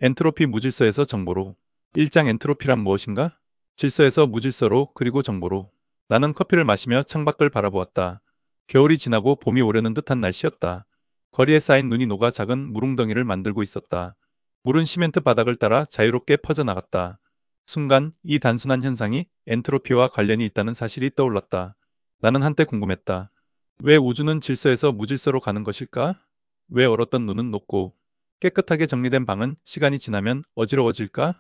엔트로피 무질서에서 정보로. 1장 엔트로피란 무엇인가? 질서에서 무질서로 그리고 정보로. 나는 커피를 마시며 창밖을 바라보았다. 겨울이 지나고 봄이 오려는 듯한 날씨였다. 거리에 쌓인 눈이 녹아 작은 물웅덩이를 만들고 있었다. 물은 시멘트 바닥을 따라 자유롭게 퍼져나갔다. 순간 이 단순한 현상이 엔트로피와 관련이 있다는 사실이 떠올랐다. 나는 한때 궁금했다. 왜 우주는 질서에서 무질서로 가는 것일까? 왜 얼었던 눈은 녹고 깨끗하게 정리된 방은 시간이 지나면 어지러워질까?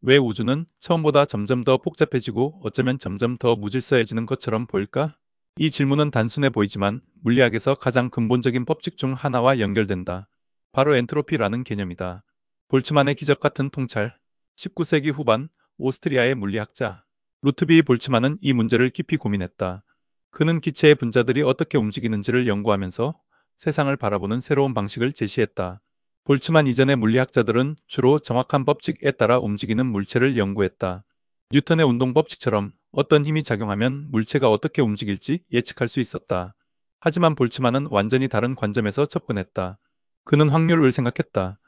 왜 우주는 처음보다 점점 더 복잡해지고 어쩌면 점점 더 무질서해지는 것처럼 보일까? 이 질문은 단순해 보이지만 물리학에서 가장 근본적인 법칙 중 하나와 연결된다. 바로 엔트로피라는 개념이다. 볼츠만의 기적 같은 통찰. 19세기 후반 오스트리아의 물리학자 루트비 볼츠만은 이 문제를 깊이 고민했다. 그는 기체의 분자들이 어떻게 움직이는지를 연구하면서 세상을 바라보는 새로운 방식을 제시했다. 볼츠만 이전의 물리학자들은 주로 정확한 법칙에 따라 움직이는 물체를 연구했다. 뉴턴의 운동 법칙처럼 어떤 힘이 작용하면 물체가 어떻게 움직일지 예측할 수 있었다. 하지만 볼츠만은 완전히 다른 관점에서 접근했다. 그는 확률을 생각했다.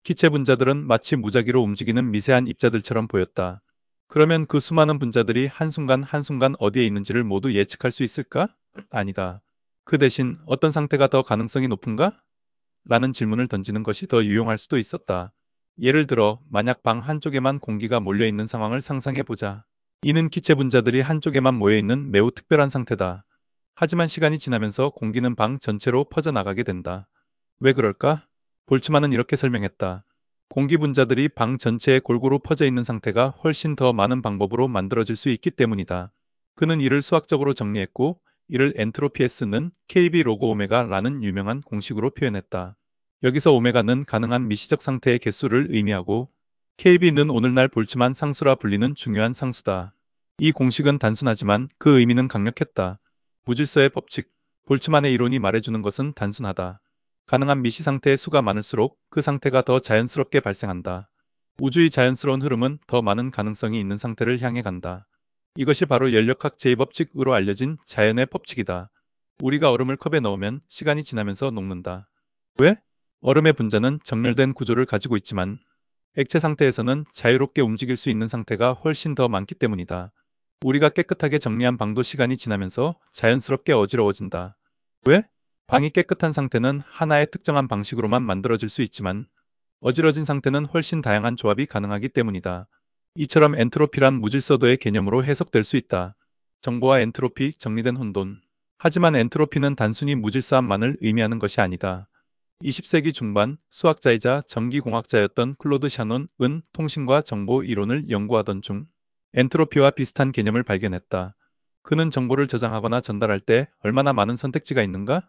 기체 분자들은 마치 무작위로 움직이는 미세한 입자들처럼 보였다. 그러면 그 수많은 분자들이 한순간 한순간 어디에 있는지를 모두 예측할 수 있을까? 아니다. 그 대신 어떤 상태가 더 가능성이 높은가? 라는 질문을 던지는 것이 더 유용할 수도 있었다. 예를 들어, 만약 방 한쪽에만 공기가 몰려있는 상황을 상상해보자. 이는 기체 분자들이 한쪽에만 모여있는 매우 특별한 상태다. 하지만 시간이 지나면서 공기는 방 전체로 퍼져나가게 된다. 왜 그럴까? 볼츠만은 이렇게 설명했다. 공기 분자들이 방 전체에 골고루 퍼져 있는 상태가 훨씬 더 많은 방법으로 만들어질 수 있기 때문이다. 그는 이를 수학적으로 정리했고, 이를 엔트로피에 쓰는 KB 로그 오메가라는 유명한 공식으로 표현했다. 여기서 오메가는 가능한 미시적 상태의 개수를 의미하고 KB는 오늘날 볼츠만 상수라 불리는 중요한 상수다. 이 공식은 단순하지만 그 의미는 강력했다. 무질서의 법칙, 볼츠만의 이론이 말해주는 것은 단순하다. 가능한 미시 상태의 수가 많을수록 그 상태가 더 자연스럽게 발생한다. 우주의 자연스러운 흐름은 더 많은 가능성이 있는 상태를 향해 간다. 이것이 바로 연력학 제2법칙으로 알려진 자연의 법칙이다. 우리가 얼음을 컵에 넣으면 시간이 지나면서 녹는다. 왜? 얼음의 분자는 정렬된 구조를 가지고 있지만 액체 상태에서는 자유롭게 움직일 수 있는 상태가 훨씬 더 많기 때문이다. 우리가 깨끗하게 정리한 방도 시간이 지나면서 자연스럽게 어지러워진다. 왜? 방이 깨끗한 상태는 하나의 특정한 방식으로만 만들어질 수 있지만 어지러진 상태는 훨씬 다양한 조합이 가능하기 때문이다. 이처럼 엔트로피란 무질서도의 개념으로 해석될 수 있다. 정보와 엔트로피, 정리된 혼돈. 하지만 엔트로피는 단순히 무질서함만을 의미하는 것이 아니다. 20세기 중반 수학자이자 전기공학자였던 클로드 샤논은 통신과 정보 이론을 연구하던 중 엔트로피와 비슷한 개념을 발견했다. 그는 정보를 저장하거나 전달할 때 얼마나 많은 선택지가 있는가?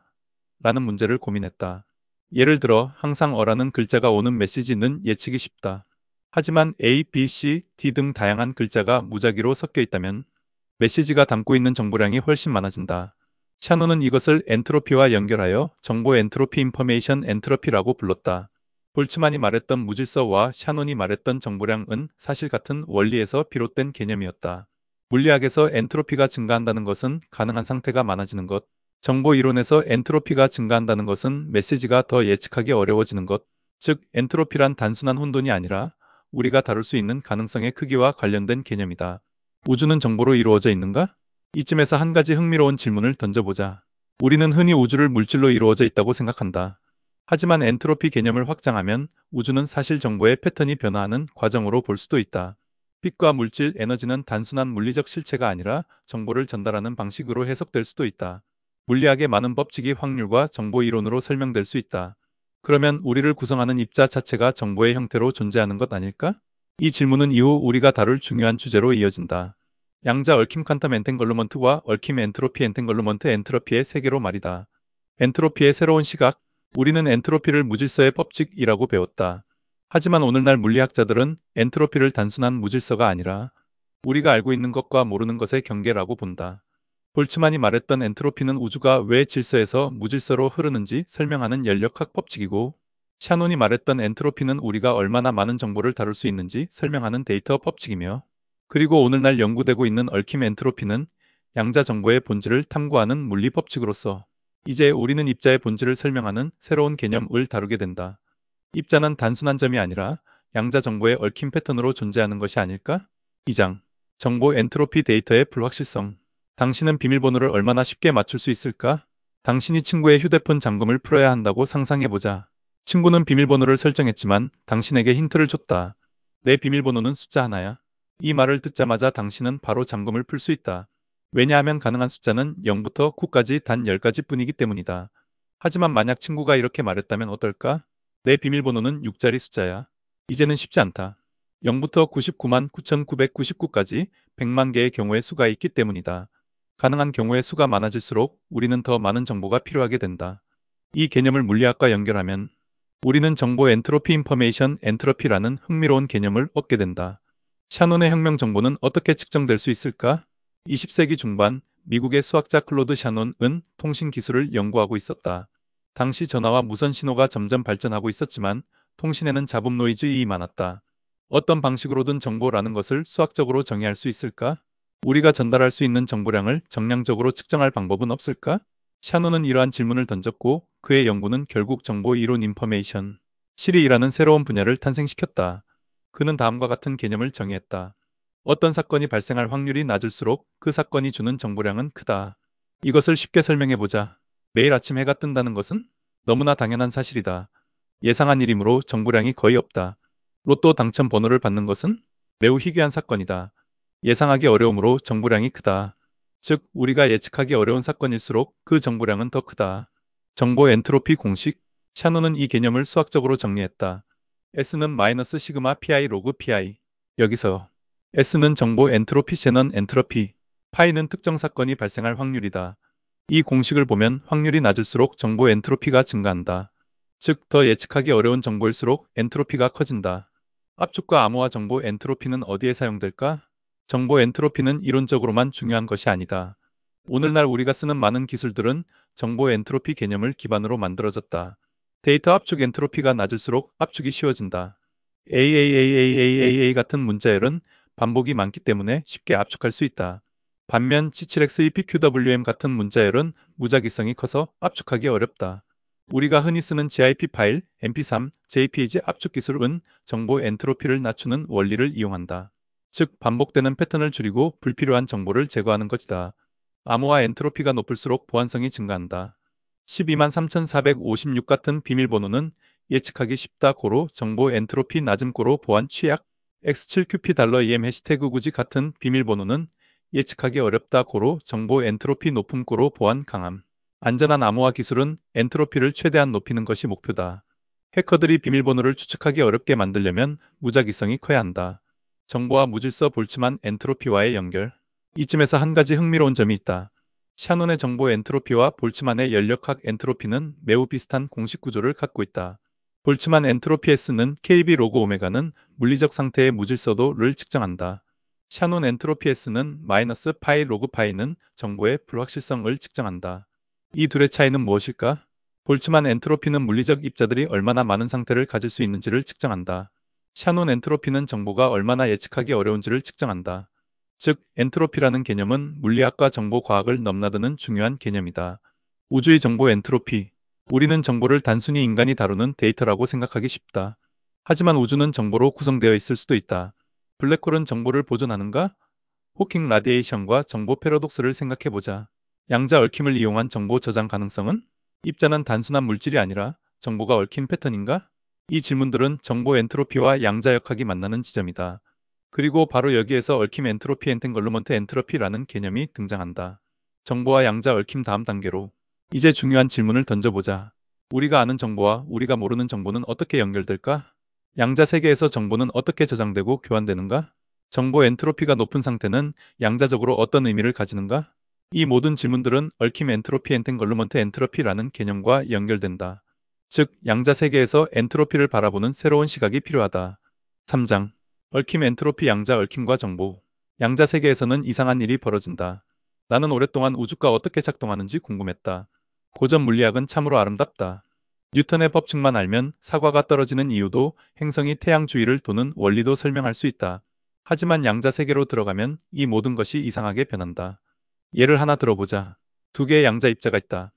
라는 문제를 고민했다. 예를 들어 항상 어라는 글자가 오는 메시지는 예측이 쉽다. 하지만 A, B, C, D 등 다양한 글자가 무작위로 섞여 있다면 메시지가 담고 있는 정보량이 훨씬 많아진다. 샤논은 이것을 엔트로피와 연결하여 정보 엔트로피 인포메이션 엔트로피라고 불렀다. 볼츠만이 말했던 무질서와 샤논이 말했던 정보량은 사실 같은 원리에서 비롯된 개념이었다. 물리학에서 엔트로피가 증가한다는 것은 가능한 상태가 많아지는 것, 정보 이론에서 엔트로피가 증가한다는 것은 메시지가 더 예측하기 어려워지는 것, 즉 엔트로피란 단순한 혼돈이 아니라 우리가 다룰 수 있는 가능성의 크기와 관련된 개념이다. 우주는 정보로 이루어져 있는가? 이쯤에서 한 가지 흥미로운 질문을 던져보자. 우리는 흔히 우주를 물질로 이루어져 있다고 생각한다. 하지만 엔트로피 개념을 확장하면 우주는 사실 정보의 패턴이 변화하는 과정으로 볼 수도 있다. 빛과 물질, 에너지는 단순한 물리적 실체가 아니라 정보를 전달하는 방식으로 해석될 수도 있다. 물리학의 많은 법칙이 확률과 정보 이론으로 설명될 수 있다. 그러면 우리를 구성하는 입자 자체가 정보의 형태로 존재하는 것 아닐까? 이 질문은 이후 우리가 다룰 중요한 주제로 이어진다. 양자 얽힘 퀀텀 엔탱글루먼트와 얽힘 엔트로피 엔탱글루먼트 엔트로피의 세계로 말이다. 엔트로피의 새로운 시각. 우리는 엔트로피를 무질서의 법칙이라고 배웠다. 하지만 오늘날 물리학자들은 엔트로피를 단순한 무질서가 아니라 우리가 알고 있는 것과 모르는 것의 경계라고 본다. 볼츠만이 말했던 엔트로피는 우주가 왜 질서에서 무질서로 흐르는지 설명하는 연력학 법칙이고, 샤논이 말했던 엔트로피는 우리가 얼마나 많은 정보를 다룰 수 있는지 설명하는 데이터 법칙이며, 그리고 오늘날 연구되고 있는 얽힘 엔트로피는 양자 정보의 본질을 탐구하는 물리 법칙으로서 이제 우리는 입자의 본질을 설명하는 새로운 개념을 다루게 된다. 입자는 단순한 점이 아니라 양자 정보의 얽힌 패턴으로 존재하는 것이 아닐까? 2장. 정보 엔트로피 데이터의 불확실성. 당신은 비밀번호를 얼마나 쉽게 맞출 수 있을까? 당신이 친구의 휴대폰 잠금을 풀어야 한다고 상상해보자. 친구는 비밀번호를 설정했지만 당신에게 힌트를 줬다. 내 비밀번호는 숫자 하나야. 이 말을 듣자마자 당신은 바로 잠금을 풀 수 있다. 왜냐하면 가능한 숫자는 0부터 9까지 단 10가지 뿐이기 때문이다. 하지만 만약 친구가 이렇게 말했다면 어떨까? 내 비밀번호는 6자리 숫자야. 이제는 쉽지 않다. 0부터 99만 9,999까지 100만 개의 경우의 수가 있기 때문이다. 가능한 경우의 수가 많아질수록 우리는 더 많은 정보가 필요하게 된다. 이 개념을 물리학과 연결하면 우리는 정보 엔트로피 인포메이션 엔트로피라는 흥미로운 개념을 얻게 된다. 샤논의 혁명 정보는 어떻게 측정될 수 있을까? 20세기 중반 미국의 수학자 클로드 샤논은 통신 기술을 연구하고 있었다. 당시 전화와 무선 신호가 점점 발전하고 있었지만 통신에는 잡음 노이즈이 많았다. 어떤 방식으로든 정보라는 것을 수학적으로 정의할 수 있을까? 우리가 전달할 수 있는 정보량을 정량적으로 측정할 방법은 없을까? 샤논은 이러한 질문을 던졌고 그의 연구는 결국 정보 이론 인포메이션 실이라는 새로운 분야를 탄생시켰다. 그는 다음과 같은 개념을 정의했다. 어떤 사건이 발생할 확률이 낮을수록 그 사건이 주는 정보량은 크다. 이것을 쉽게 설명해보자. 매일 아침 해가 뜬다는 것은 너무나 당연한 사실이다. 예상한 일이므로 정보량이 거의 없다. 로또 당첨 번호를 받는 것은 매우 희귀한 사건이다. 예상하기 어려우므로 정보량이 크다. 즉, 우리가 예측하기 어려운 사건일수록 그 정보량은 더 크다. 정보 엔트로피 공식. 샤논은 이 개념을 수학적으로 정리했다. S는 마이너스 시그마 pi 로그 pi. 여기서 S는 정보 엔트로피 샤논 엔트로피. 파이는 특정 사건이 발생할 확률이다. 이 공식을 보면 확률이 낮을수록 정보 엔트로피가 증가한다. 즉, 더 예측하기 어려운 정보일수록 엔트로피가 커진다. 압축과 암호화 정보 엔트로피는 어디에 사용될까? 정보 엔트로피는 이론적으로만 중요한 것이 아니다. 오늘날 우리가 쓰는 많은 기술들은 정보 엔트로피 개념을 기반으로 만들어졌다. 데이터 압축 엔트로피가 낮을수록 압축이 쉬워진다. AAAAAA 같은 문자열은 반복이 많기 때문에 쉽게 압축할 수 있다. 반면 G7XEPQWM 같은 문자열은 무작위성이 커서 압축하기 어렵다. 우리가 흔히 쓰는 zip 파일, mp3, jpeg 압축 기술은 정보 엔트로피를 낮추는 원리를 이용한다. 즉, 반복되는 패턴을 줄이고 불필요한 정보를 제거하는 것이다. 암호화 엔트로피가 높을수록 보안성이 증가한다. 123,456 같은 비밀번호는 예측하기 쉽다 고로 정보 엔트로피 낮음 고로 보안 취약. X7QP$EM 해시태그 구지 같은 비밀번호는 예측하기 어렵다 고로 정보 엔트로피 높음 고로 보안 강함. 안전한 암호화 기술은 엔트로피를 최대한 높이는 것이 목표다. 해커들이 비밀번호를 추측하기 어렵게 만들려면 무작위성이 커야 한다. 정보와 무질서 볼츠만 엔트로피와의 연결. 이쯤에서 한 가지 흥미로운 점이 있다. 샤논의 정보 엔트로피와 볼츠만의 연력학 엔트로피는 매우 비슷한 공식 구조를 갖고 있다. 볼츠만 엔트로피 S는 KB 로그 오메가는 물리적 상태의 무질서도를 측정한다. 샤논 엔트로피 S는 마이너스 파이 로그 파이는 정보의 불확실성을 측정한다. 이 둘의 차이는 무엇일까? 볼츠만 엔트로피는 물리적 입자들이 얼마나 많은 상태를 가질 수 있는지를 측정한다. 샤논 엔트로피는 정보가 얼마나 예측하기 어려운지를 측정한다. 즉, 엔트로피라는 개념은 물리학과 정보과학을 넘나드는 중요한 개념이다. 우주의 정보 엔트로피. 우리는 정보를 단순히 인간이 다루는 데이터라고 생각하기 쉽다. 하지만 우주는 정보로 구성되어 있을 수도 있다. 블랙홀은 정보를 보존하는가? 호킹 라디에이션과 정보 패러독스를 생각해보자. 양자 얽힘을 이용한 정보 저장 가능성은? 입자는 단순한 물질이 아니라 정보가 얽힌 패턴인가? 이 질문들은 정보 엔트로피와 양자역학이 만나는 지점이다. 그리고 바로 여기에서 얽힘 엔트로피 엔탱글루먼트 엔트로피라는 개념이 등장한다. 정보와 양자 얽힘 다음 단계로 이제 중요한 질문을 던져보자. 우리가 아는 정보와 우리가 모르는 정보는 어떻게 연결될까? 양자 세계에서 정보는 어떻게 저장되고 교환되는가? 정보 엔트로피가 높은 상태는 양자적으로 어떤 의미를 가지는가? 이 모든 질문들은 얽힘 엔트로피 엔탱글루먼트 엔트로피라는 개념과 연결된다. 즉, 양자 세계에서 엔트로피를 바라보는 새로운 시각이 필요하다. 3장. 얽힘 엔트로피 양자 얽힘과 정보. 양자 세계에서는 이상한 일이 벌어진다. 나는 오랫동안 우주가 어떻게 작동하는지 궁금했다. 고전 물리학은 참으로 아름답다. 뉴턴의 법칙만 알면 사과가 떨어지는 이유도 행성이 태양 주위를 도는 원리도 설명할 수 있다. 하지만 양자 세계로 들어가면 이 모든 것이 이상하게 변한다. 예를 하나 들어보자. 두 개의 양자 입자가 있다.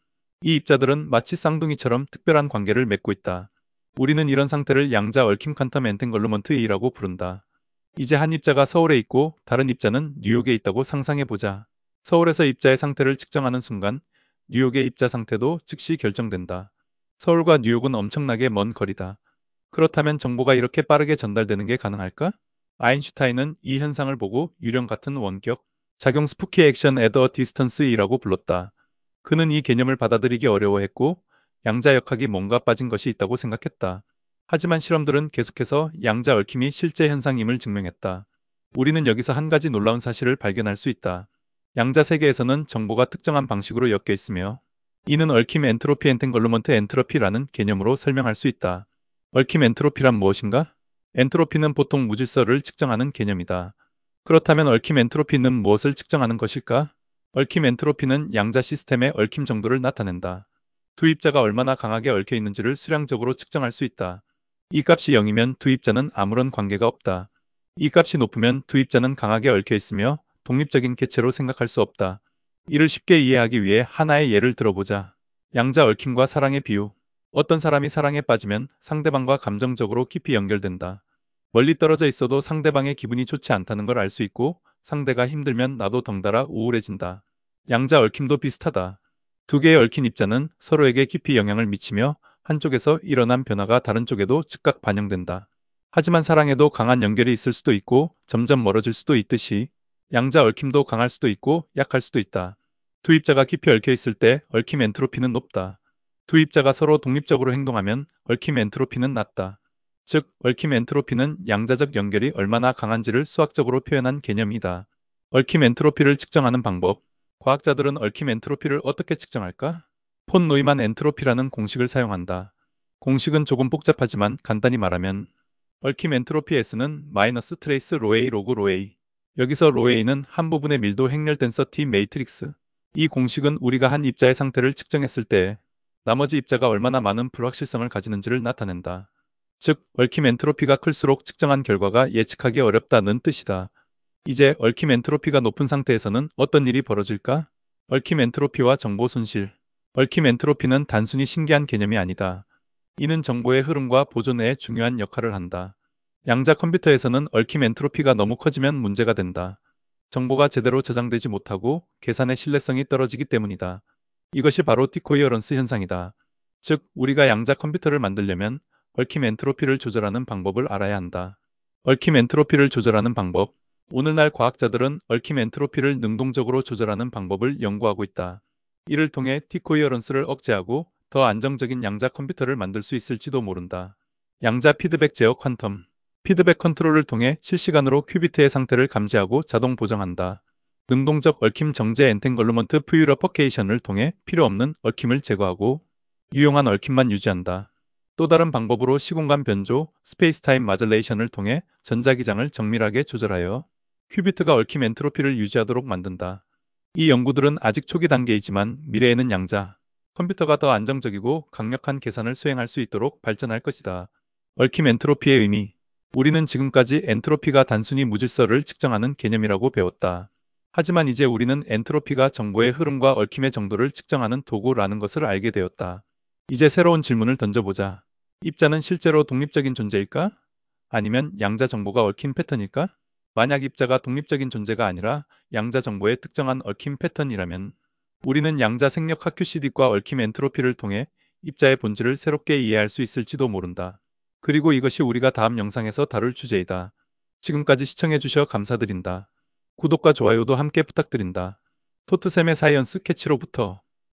이 입자들은 마치 쌍둥이처럼 특별한 관계를 맺고 있다. 우리는 이런 상태를 양자 얽힘 퀀텀 엔탱걸루먼트이라고 부른다. 이제 한 입자가 서울에 있고 다른 입자는 뉴욕에 있다고 상상해 보자. 서울에서 입자의 상태를 측정하는 순간 뉴욕의 입자 상태도 즉시 결정된다. 서울과 뉴욕은 엄청나게 먼 거리다. 그렇다면 정보가 이렇게 빠르게 전달되는 게 가능할까? 아인슈타인은 이 현상을 보고 유령 같은 원격 작용 스푸키 액션 에더 디스턴스이라고 불렀다. 그는 이 개념을 받아들이기 어려워했고 양자역학이 뭔가 빠진 것이 있다고 생각했다. 하지만 실험들은 계속해서 양자 얽힘이 실제 현상임을 증명했다. 우리는 여기서 한 가지 놀라운 사실을 발견할 수 있다. 양자 세계에서는 정보가 특정한 방식으로 엮여 있으며 이는 얽힘 엔트로피 엔탱걸루먼트 엔트로피라는 개념으로 설명할 수 있다. 얽힘 엔트로피란 무엇인가? 엔트로피는 보통 무질서를 측정하는 개념이다. 그렇다면 얽힘 엔트로피는 무엇을 측정하는 것일까? 얽힘 엔트로피는 양자 시스템의 얽힘 정도를 나타낸다. 두 입자가 얼마나 강하게 얽혀 있는지를 수량적으로 측정할 수 있다. 이 값이 0이면 두 입자는 아무런 관계가 없다. 이 값이 높으면 두 입자는 강하게 얽혀 있으며 독립적인 객체로 생각할 수 없다. 이를 쉽게 이해하기 위해 하나의 예를 들어보자. 양자 얽힘과 사랑의 비유. 어떤 사람이 사랑에 빠지면 상대방과 감정적으로 깊이 연결된다. 멀리 떨어져 있어도 상대방의 기분이 좋지 않다는 걸 알 수 있고 상대가 힘들면 나도 덩달아 우울해진다. 양자 얽힘도 비슷하다. 두 개의 얽힌 입자는 서로에게 깊이 영향을 미치며 한쪽에서 일어난 변화가 다른 쪽에도 즉각 반영된다. 하지만 사랑에도 강한 연결이 있을 수도 있고 점점 멀어질 수도 있듯이 양자 얽힘도 강할 수도 있고 약할 수도 있다. 두 입자가 깊이 얽혀 있을 때 얽힘 엔트로피는 높다. 두 입자가 서로 독립적으로 행동하면 얽힘 엔트로피는 낮다. 즉, 얽힘 엔트로피는 양자적 연결이 얼마나 강한지를 수학적으로 표현한 개념이다. 얽힘 엔트로피를 측정하는 방법. 과학자들은 얽힘 엔트로피를 어떻게 측정할까? 폰 노이만 엔트로피라는 공식을 사용한다. 공식은 조금 복잡하지만 간단히 말하면 얽힘 엔트로피 S는 마이너스 트레이스 로에이 로그 로에이. 여기서 로에이는 한 부분의 밀도 행렬 덴서티 매트릭스. 이 공식은 우리가 한 입자의 상태를 측정했을 때 나머지 입자가 얼마나 많은 불확실성을 가지는지를 나타낸다. 즉, 얽힘 엔트로피가 클수록 측정한 결과가 예측하기 어렵다는 뜻이다. 이제 얽힘 엔트로피가 높은 상태에서는 어떤 일이 벌어질까? 얽힘 엔트로피와 정보 손실. 얽힘 엔트로피는 단순히 신기한 개념이 아니다. 이는 정보의 흐름과 보존에 중요한 역할을 한다. 양자 컴퓨터에서는 얽힘 엔트로피가 너무 커지면 문제가 된다. 정보가 제대로 저장되지 못하고 계산의 신뢰성이 떨어지기 때문이다. 이것이 바로 디코이어런스 현상이다. 즉, 우리가 양자 컴퓨터를 만들려면 얽힘 엔트로피를 조절하는 방법을 알아야 한다. 얽힘 엔트로피를 조절하는 방법. 오늘날 과학자들은 얽힘 엔트로피를 능동적으로 조절하는 방법을 연구하고 있다. 이를 통해 디코이어런스를 억제하고 더 안정적인 양자 컴퓨터를 만들 수 있을지도 모른다. 양자 피드백 제어 퀀텀. 피드백 컨트롤을 통해 실시간으로 큐비트의 상태를 감지하고 자동 보정한다. 능동적 얽힘 정제 엔탱걸루먼트 퓨리퍼케이션을 통해 필요 없는 얽힘을 제거하고 유용한 얽힘만 유지한다. 또 다른 방법으로 시공간 변조, 스페이스타임 마절레이션을 통해 전자기장을 정밀하게 조절하여 큐비트가 얽힘 엔트로피를 유지하도록 만든다. 이 연구들은 아직 초기 단계이지만 미래에는 양자 컴퓨터가 더 안정적이고 강력한 계산을 수행할 수 있도록 발전할 것이다. 얽힘 엔트로피의 의미. 우리는 지금까지 엔트로피가 단순히 무질서를 측정하는 개념이라고 배웠다. 하지만 이제 우리는 엔트로피가 정보의 흐름과 얽힘의 정도를 측정하는 도구라는 것을 알게 되었다. 이제 새로운 질문을 던져보자. 입자는 실제로 독립적인 존재일까? 아니면 양자 정보가 얽힌 패턴일까? 만약 입자가 독립적인 존재가 아니라 양자 정보의 특정한 얽힘 패턴이라면 우리는 양자 생력학 QCD과 얽힘 엔트로피를 통해 입자의 본질을 새롭게 이해할 수 있을지도 모른다. 그리고 이것이 우리가 다음 영상에서 다룰 주제이다. 지금까지 시청해주셔 감사드린다. 구독과 좋아요도 함께 부탁드린다. 토트샘의 사이언스 캐치로부터